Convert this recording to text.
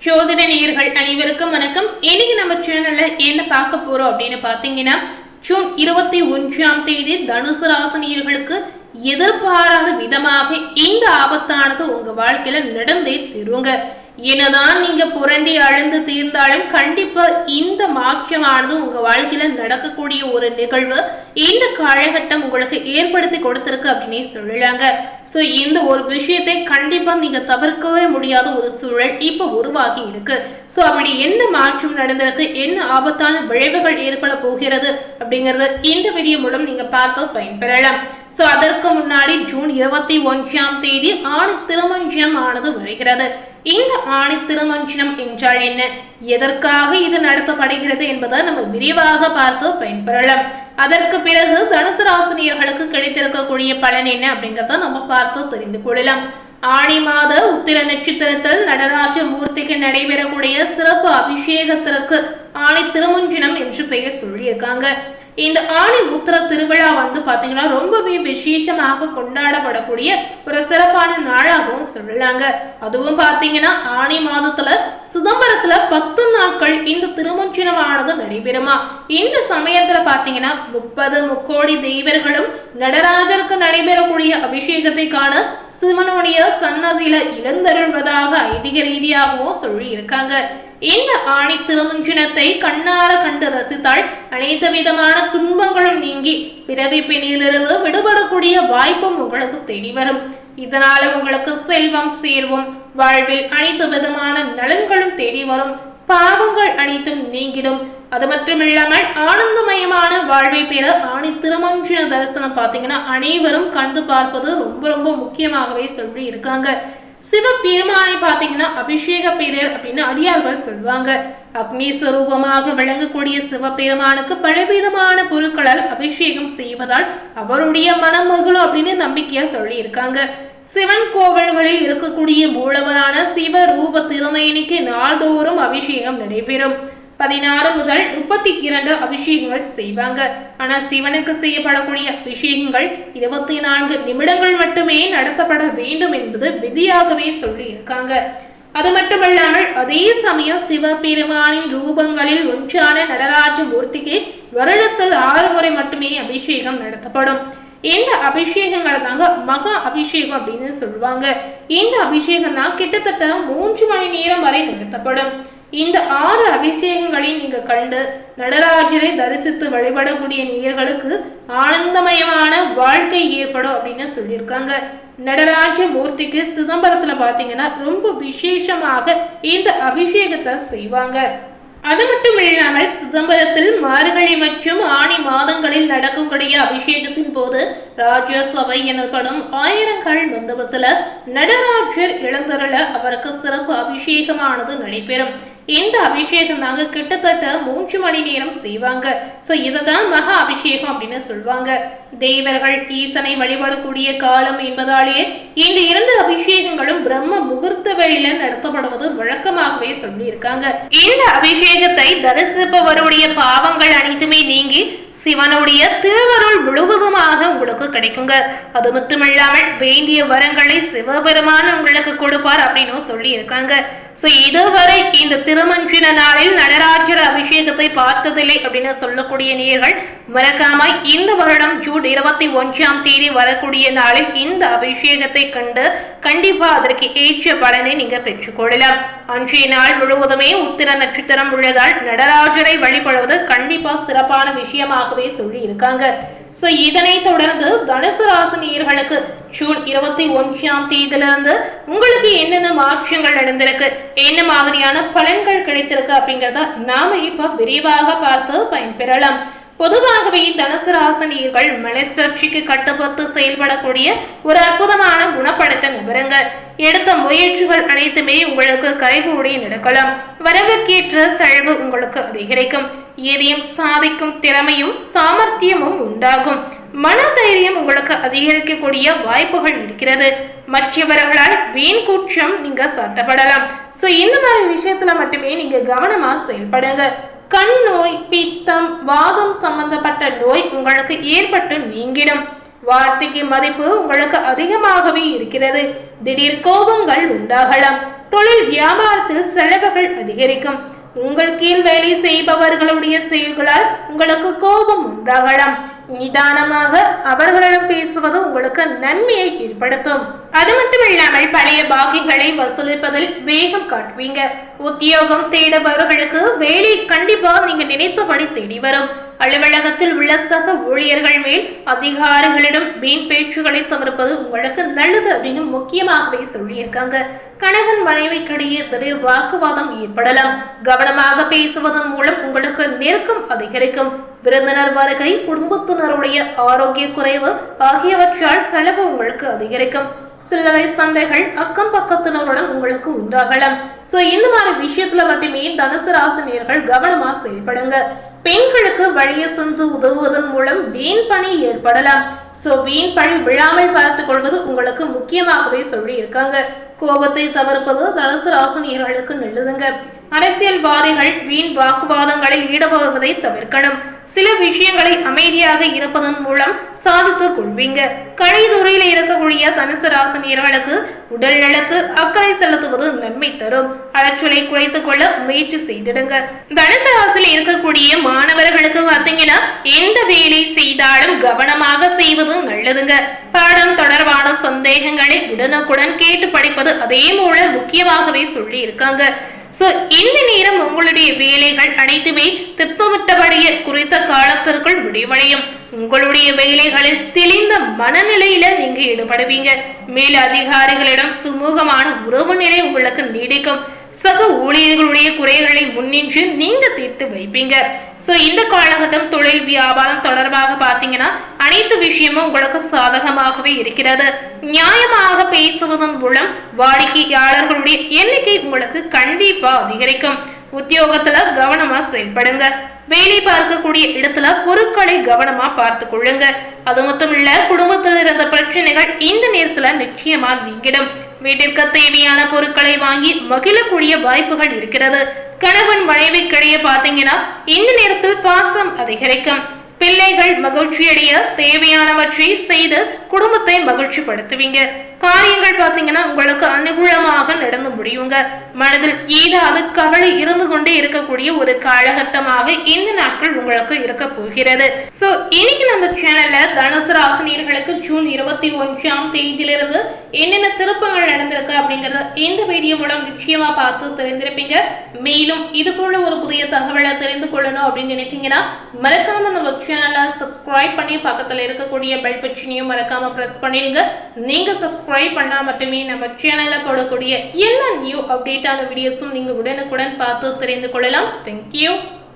ஜோதிட நேயர்கள் அனைவருக்கும் வணக்கம். இன்னைக்கு நம்ம சேனல்ல என்ன பார்க்க போறோம் அப்படின்னு பாத்தீங்கன்னா, ஜூன் 21ஆம் தேதி தனுசு ராசி நேயர்களுக்கு எதிர்பாராத விதமாக இந்த ஆபத்தானது உங்க வாழ்க்கையில நடந்தே தீருங்க. என்னதான் நீங்க புரண்டி அழுந்து தீர்ந்தாலும் கண்டிப்பா இந்த மாற்றமானது உங்க வாழ்க்கையில நடக்கக்கூடிய ஒரு நிகழ்வு இந்த காலகட்டம் உங்களுக்கு ஏற்படுத்தி கொடுத்திருக்கு அப்படின்னே சொல்லலாங்க. சோ இந்த ஒரு விஷயத்தை கண்டிப்பா நீங்க தவிர்க்கவே முடியாத ஒரு சூழல் இப்ப உருவாகி இருக்கு. சோ அப்படி என்ன மாற்றம் நடந்திருக்கு, என்ன ஆபத்தான விளைவுகள் ஏற்பட போகிறது அப்படிங்கறது இந்த வீடியோ மூலம் நீங்க பார்த்து பயன்பெறலாம். சோ அதற்கு முன்னாடி ஜூன் 21ஆம் தேதி ஆணி திருமஞ்சனம் ஆனது வருகிறது. இந்த ஆணி திருமஞ்சனம் என்றால் என்ன, எதற்காக இது நடத்தப்படுகிறது என்பதை நம்ம விரிவாக பார்த்து பயன்பெறலாம். அதற்கு பிறகு தனுசு ராசினியர்களுக்கு கிடைத்திருக்கக்கூடிய பலன் என்ன அப்படிங்கறத நம்ம பார்த்து தெரிந்து கொள்ளலாம். ஆணி மாத உத்திர நட்சத்திரத்தில் நடராஜ மூர்த்திக்கு நடைபெறக்கூடிய சிறப்பு அபிஷேகத்திற்கு ஆணி திருமஞ்சனம் என்று பெயர் சொல்லியிருக்காங்க. இந்த ஆணி உத்திர திருவிழா பாத்தீங்கன்னா ரொம்பவே விசேஷமாக கொண்டாடப்படக்கூடிய ஒரு சிறப்பான நாளாகவும் சொல்லலாங்க. அதுவும் பாத்தீங்கன்னா ஆணி மாதத்துல சிதம்பரத்துல 10 நாட்கள் இந்த திருமஞ்சனமானது நடைபெறுமா. இந்த சமயத்துல பாத்தீங்கன்னா 30 முக்கோடி தெய்வர்களும் நடராஜருக்கு நடைபெறக்கூடிய அபிஷேகத்தை காண சிவனுடைய சன்னதியில இழந்தருள்வதாக ஐதீக ரீதியாகவும் சொல்லி இருக்காங்க. இந்த ஆணி திருமஞ்சனத்தை கண்ணார கண்டு ரசித்தால் அனைத்து விதமான துன்பங்களும் நீங்கி பிறவி பிணியிலிருந்து விடுபடக்கூடிய வாய்ப்பும் உங்களுக்கு தேடி வரும். இதனால உங்களுக்கு செல்வம் சேர்வும், வாழ்வில் அனைத்து விதமான நலன்களும் தேடி வரும், பாவங்கள் அனைத்தும் நீங்கிடும். அது மட்டுமில்லாமல் ஆனந்தமயமான வாழ்வை பெற ஆணி திருமஞ்சன தரிசனம் பாத்தீங்கன்னா அனைவரும் கண்டு பார்ப்பது ரொம்ப ரொம்ப முக்கியமாகவே சொல்லி இருக்காங்க. சிவபெருமானை பாத்தீங்கன்னா அபிஷேக பெயர் அப்படின்னு அடியார்கள் சொல்வாங்க. அக்னி ஸ்வரூபமாக விளங்கக்கூடிய சிவபெருமானுக்கு பலவிதமான பொருட்களால் அபிஷேகம் செய்வதால் அவருடைய மனம் மகிழும் அப்படின்னு நம்பிக்கையா சொல்லி இருக்காங்க. சிவன் கோவில்களில் இருக்கக்கூடிய மூலவரான சிவ ரூப திருமேனிக்கு நாள்தோறும் அபிஷேகம் நடைபெறும். 16 முதல் 32 அபிஷேகங்கள் செய்வாங்க. ஆனா சிவனுக்கு செய்யப்படக்கூடிய அபிஷேகங்கள் 24 நிமிடங்கள் மட்டுமே நடத்தப்பட வேண்டும் என்பது விதியாகவே சொல்லி இருக்காங்க. அது மட்டுமல்லாமல் அதே சமயம் சிவபெருமானின் ரூபங்களில் ஒன்றான நடராஜ மூர்த்திக்கு வருடத்தில் 6 முறை மட்டுமே அபிஷேகம் நடத்தப்படும். இந்த அபிஷேகங்களை தாங்க மகா அபிஷேகம் அப்படின்னு சொல்லுவாங்க. இந்த அபிஷேகம் தான் கிட்டத்தட்ட 3 மணி நேரம் வரை நடத்தப்படும். இந்த 6 அபிஷேகங்களை நீங்க கண்டு நடராஜரை தரிசித்து வழிபடக்கூடிய நேயர்களுக்கு ஆனந்தமயமான வாழ்க்கை ஏற்படும் அப்படின்னு சொல்லியிருக்காங்க. நடராஜ மூர்த்திக்கு சிதம்பரத்துல பாத்தீங்கன்னா ரொம்ப விசேஷமாக இந்த அபிஷேகத்தை செய்வாங்க. அது மட்டும் இல்லாமல் சிதம்பரத்தில் மார்கழி மற்றும் ஆணி மாதங்களில் நடக்கக்கூடிய அபிஷேகத்தின் போது ராஜசபை எனப்படும் 1000 கால் மண்டபத்துல நடராஜர் இளந்தருள அவருக்கு சிறப்பு அபிஷேகமானது நடைபெறும். இந்த அபிஷேகம் தாங்க கிட்டத்தட்ட 3 மணி நேரம் செய்வாங்க. சோ இதுதான் மகா அபிஷேகம் அப்படின்னு சொல்லுவாங்க. தெய்வர்கள் ஈசனை வழிபடக்கூடிய காலம் என்பதாலேயே இந்த 2 அபிஷேகங்களும் பிரம்ம முகூர்த்த வேளையில நடத்தப்படுவது வழக்கமாகவே சொல்லி இருக்காங்க. இந்த அபிஷேகத்தை தரிசிப்பவருடைய பாவங்கள் அனைத்துமே நீங்கி சிவனுடைய திருவருள் முழுவதுமாக உங்களுக்கு கிடைக்குங்க. அது மட்டுமில்லாமல் வேண்டிய வரங்களை சிவபெருமான் உங்களுக்கு கொடுப்பார் அப்படின்னு சொல்லி இருக்காங்க. சோ இதுவரை இந்த திருமஞ்சன நாளில் நடராஜர் அபிஷேகத்தை பார்த்ததில்லை அப்படின்னு சொல்லக்கூடிய நேயர்கள் மறக்காம இந்த வருடம் ஜூன் 21ஆம் தேதி வரக்கூடிய நாளில் இந்த அபிஷேகத்தை கண்டு கண்டிப்பா அதற்கு ஏற்ற பலனை நீங்க பெற்றுக்கொள்ளலாம். அன்றைய நாள் முழுவதுமே உத்திர நட்சத்திரம் உள்ளதால் நடராஜரை வழிபடுவது கண்டிப்பா சிறப்பான விஷயமாகவே சொல்லி இருக்காங்க. சோ இதனை தொடர்ந்து தனுசு ராசி நேயர்களுக்கு ஜூன் 21ஆம் தேதியிலிருந்து உங்களுக்கு என்னென்ன மாற்றங்கள் நடந்திருக்கு, என்ன மாதிரியான பலன்கள் கிடைத்திருக்கு அப்படிங்கறத நாம இப்ப விரிவாக பார்த்து பயன்பெறலாம். பொதுவாகவே தனுசு ராசி நேயர்கள் மனசாட்சிக்கு கட்டுப்பட்டு செயல்படக்கூடிய ஒரு அற்புதமான குணப்படைத்த நபருங்க. எடுத்த முயற்சிகள் அனைத்துமே உங்களுக்கு கைகூடி நடக்கலாம். வரவுக்கேற்ற செலவு உங்களுக்கு அதிகரிக்கும். எதையும் சாதிக்கும் திறமையும் சாமர்த்தியமும் உண்டாகும். மன தைரியம் உங்களுக்கு அதிகரிக்கக்கூடிய வாய்ப்புகள் இருக்கிறது. மற்றவர்களால் வீண் குற்றம் நீங்க சாட்டப்படலாம். சோ இந்த மாதிரி விஷயத்துல மட்டுமே நீங்க கவனமா செயல்படுங்க. கண் நோய், பித்தம், வாதம் சம்பந்தப்பட்ட நோய் உங்களுக்கு ஏற்பட்டு நீங்கிடும். வார்த்தைக்கு மதிப்பு உங்களுக்கு அதிகமாகவே இருக்கிறது. திடீர் கோபங்கள் உண்டாகலாம். தொழில் வியாபாரத்தில் செலவுகள் அதிகரிக்கும். உங்கள் கீழ் வேலை செய்பவர்களுடைய செயல்களால் உங்களுக்கு கோபம் உண்டாகலாம். நிதானமாக அவர்களிடம் பேசுவது உங்களுக்கு நன்மையை ஏற்படுத்தும். அது மட்டும் இல்லாமல் பழைய பாக்கிகளை வசூலிப்பதில் வேகம் காட்டுவீங்க. உத்தியோகம் தேடுபவர்களுக்கு வேலை கண்டிப்பா நீங்க நினைத்தபடி தேடி வரும். அலுவலகத்தில் உள்ள சக ஊழியர்கள் மேல் அதிகாரிகளிடம் வீண் பேச்சுகளை தவிர்ப்பது உங்களுக்கு நல்லது அப்படின்னு முக்கியமாகவே சொல்லியிருக்காங்க. கணவன் மனைவிக்கிடையே திடீர் வாக்குவாதம் ஏற்படலாம். கவனமாக பேசுவதன் மூலம் உங்களுக்கு நெருக்கம் அதிகரிக்கும். விருந்தினர் வருகை, குடும்பத்தினருடைய ஆரோக்கிய குறைவு ஆகியவற்றால் செலவு உங்களுக்கு அதிகரிக்கும். சில்லறை சந்தைகள் அக்கம் பக்கத்தினருடன் உங்களுக்கு உண்டாகலாம். சோ இந்த மாதிரி விஷயத்துல மட்டுமே தனுசு ராசினியர்கள் கவனமா செயல்படுங்க. பெண்களுக்கு வழியை சென்று உதவுவதன் மூலம் வீண் பணி ஏற்படலாம். சோ வீண் பழி விழாமல் பார்த்துக் கொள்வது உங்களுக்கு முக்கியமாகவே சொல்லி இருக்காங்க. கோபத்தை தவிர்ப்பது தனுசு ராசினியர்களுக்கு நல்லதுங்க. அரசியல்வாதிகள் வீண் வாக்குவாதங்களில் ஈடுபடுவதை தவிர்க்கணும். சில விஷயங்களை அமைதியாக இருப்பதன் மூலம் சாதித்துக் கொள்வீங்க. கலைத்துறையில இருக்கக்கூடிய தனுசு ராசினியர்களுக்கு உடல் நலத்து அக்கறை செலுத்துவது நன்மை தரும். அலைச்சலை குறைத்துக் கொள்ள முயற்சி செய்திடுங்க. தனுசு ராசியில் இருக்கக்கூடிய மாணவர்களுக்கு பார்த்தீங்கன்னா எந்த வேலை செய்தாலும் கவனமாக செய்வது நல்லதுங்க. பாடம் தொடர்பான சந்தேகங்களை உடனுக்குடன் கேட்டு படிப்பது அதே போல முக்கியமாகவே சொல்லி இருக்காங்க. இந்த நேரம் உங்களுடைய வேலைகள் அனைத்துமே திட்டமிட்டபடியே குறித்த காலத்திற்குள் முடிவடையும். உங்களுடைய வேலைகளில் தெளிந்த மனநிலையில நீங்க ஈடுபடுவீங்க. மேல் அதிகாரிகளிடம் சுமூகமான உறவு நிலை உங்களுக்கு நீடிக்கும். சக ஊழியர்களுடைய குறைகளை முன்னின்று நீங்க தீர்த்து வைப்பீங்க. இந்த காலகட்டம் தொழில் வியாபாரம் தொடர்பாக பாத்தீங்கன்னா அனைத்து விஷயமும் உங்களுக்கு சாதகமாகவே இருக்கிறது. நியாயமாக பேசுவதன் மூலம் வாடிக்கையாளர்களுடைய எண்ணிக்கை உங்களுக்கு கண்டிப்பா அதிகரிக்கும். உத்தியோகத்துல கவனமா செயல்படுங்க. வேலை பார்க்கக்கூடிய இடத்துல பொருட்களை கவனமா பார்த்து கொள்ளுங்க. அது மட்டும் இல்ல, குடும்பத்தில் இருந்த பிரச்சனைகள் இந்த நேரத்துல நிச்சயமா நீங்கிடும். வீட்டிற்கு தேவையான பொருட்களை வாங்கி மகிழக்கூடிய வாய்ப்புகள் இருக்கிறது. கணவன் மனைவிக்கிடையே பாத்தீங்கன்னா இந்த நேரத்தில் பாசம் அதிகரிக்கும். பிள்ளைகள் மகிழ்ச்சியடைய தேவையானவற்றை செய்து குடும்பத்தை மகிழ்ச்சி படுத்துவீங்க. காரியங்கள் பாத்தீங்கன்னா உங்களுக்கு அனுகூலமாக நடந்து முடியுங்க. மனதில் ஏதாவது கவலை இருந்து கொண்டே இருக்கக்கூடிய ஒரு காலகட்டமாக இந்த நாட்கள் உங்களுக்கு இருக்க போகிறது. சோ இன்னைக்கு நம்ம சேனல்ல தனுசு ராசினியர்களுக்கு ஜூன் 21ஆம் தேதியிலிருந்து என்னென்ன திருப்பங்கள் நடந்திருக்கு அப்படிங்கறத இந்த வீடியோ மூலம் நிச்சயமா பார்த்து தெரிந்திருப்பீங்க. மேலும் இது போல ஒரு புதிய தகவலை தெரிந்து கொள்ளணும் அப்படின்னு நினைத்தீங்கன்னா மறக்காம நம்ம சேனலை சப்ஸ்கிரைப் பண்ணி பக்கத்துல இருக்கக்கூடிய பெல் பட்டனையும் மறக்காம பிரஸ் பண்ணிடுங்க. நீங்க சப்ஸ்கிரைப் பண்ணா மட்டுமே நம்ம சேனல்ல போடக்கூடிய எல்லா நியூ அப்டேட்டான வீடியோஸும் நீங்க உடனுக்குடன் பார்த்து தெரிந்து கொள்ளலாம். தேங்க்யூ.